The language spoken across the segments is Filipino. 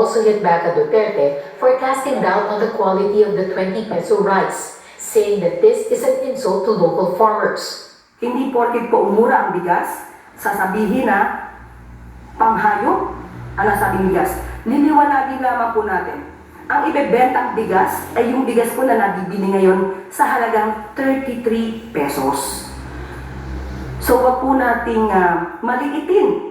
also hit back at Duterte for casting doubt on the quality of the 20 peso rice, saying that this is an insult to local farmers. Hindi porket po umura ang bigas, sasabihin na panghayop ang nasabing bigas. Liliwanagin lamang po natin. Ang ibebentang bigas ay yung bigas po na nabibili ngayon sa halagang 33 pesos. So wag po nating maliitin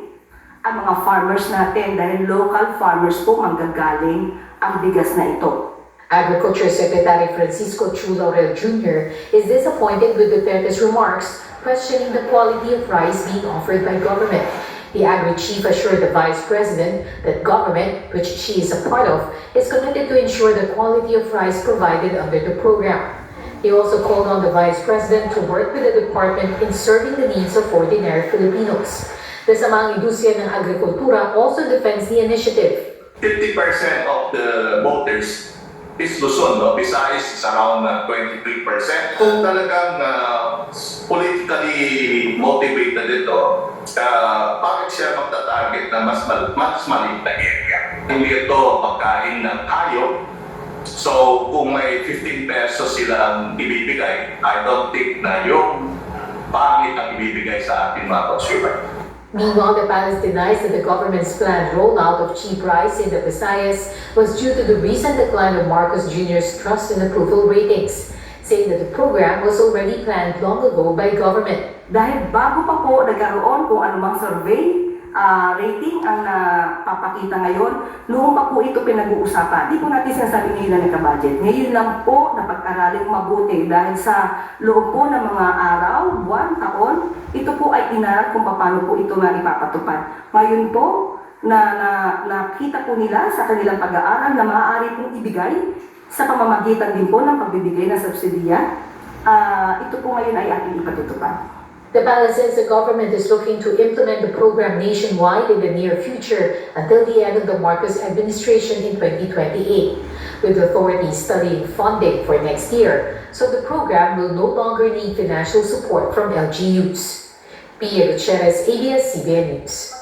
ang mga farmers natin dahil local farmers po manggagaling ang bigas na ito. Agriculture Secretary Francisco Chu Laurel Jr. is disappointed with Duterte's remarks questioning the quality of rice being offered by government. The Agri-Chief assured the Vice President that government, which she is a part of, is committed to ensure the quality of rice provided under the program. He also called on the Vice President to work with the department in serving the needs of ordinary Filipinos. The Samang Industriya ng Agrikultura also defends the initiative. 50% of the voters is Luzon, no? Visayas is around 23%. Kung talagang politically motivated ito, bakit siya magta-target na mas maliit na area? Hindi ito pagkain ng hayop. So, kung may 15 pesos silang ibibigay, I don't think na yung pangit ang ibibigay sa ating mga consumer. Meanwhile, the palace denies that the government's planned rollout of cheap rice in the Visayas was due to the recent decline of Marcos Jr.'s trust and approval ratings, saying that the program was already planned long ago by government. Dahil bago pa po nagkaroon kung anumang survey, rating ang napapakita ngayon, noong pa po ito pinag-uusapan. Di po natin sinasabi ngayon na nagka-budget. Ngayon lang po na pag-aralin mabuti dahil sa loob po ng mga araw, buwan, taon, ito po ay inaral kung paano po ito nga ipapatupad. Ngayon po, nakita po nila sa kanilang pag-aaral na maaari pong ibigay sa pamamagitan din po ng pagbibigay ng subsidiya. Ito po ngayon ay ating ipatutupad. The palace says the government is looking to implement the program nationwide in the near future until the end of the Marcos administration in 2028, with authorities studying funding for next year, so the program will no longer need financial support from LGUs. Pia Gutierrez, ABS-CBN News.